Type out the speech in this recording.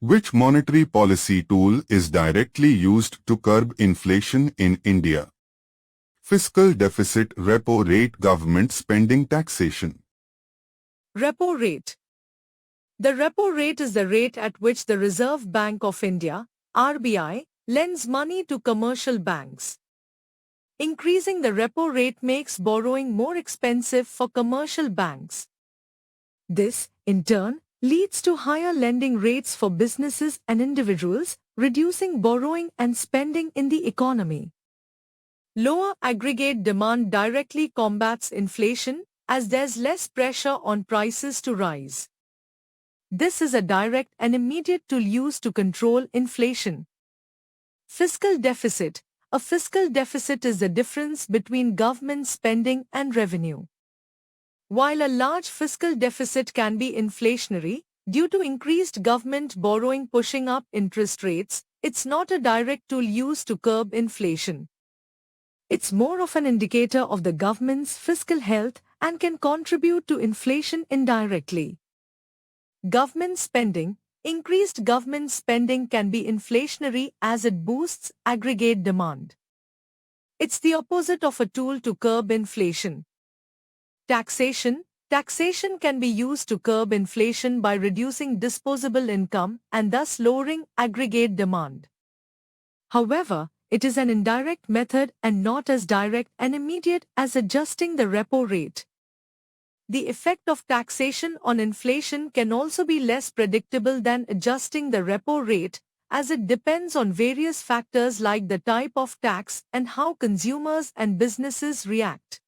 Which monetary policy tool is directly used to curb inflation in India? Fiscal deficit, repo rate, government spending, taxation. Repo rate. The repo rate is the rate at which the Reserve Bank of India, RBI, lends money to commercial banks. Increasing the repo rate makes borrowing more expensive for commercial banks. This, in turn, leads to higher lending rates for businesses and individuals, reducing borrowing and spending in the economy. Lower aggregate demand directly combats inflation as there's less pressure on prices to rise. This is a direct and immediate tool used to control inflation. Fiscal deficit. A fiscal deficit is the difference between government spending and revenue. While a large fiscal deficit can be inflationary, due to increased government borrowing pushing up interest rates, it's not a direct tool used to curb inflation. It's more of an indicator of the government's fiscal health and can contribute to inflation indirectly. Government spending. Increased government spending can be inflationary as it boosts aggregate demand. It's the opposite of a tool to curb inflation. Taxation. Taxation can be used to curb inflation by reducing disposable income and thus lowering aggregate demand. However, it is an indirect method and not as direct and immediate as adjusting the repo rate. The effect of taxation on inflation can also be less predictable than adjusting the repo rate, as it depends on various factors like the type of tax and how consumers and businesses react.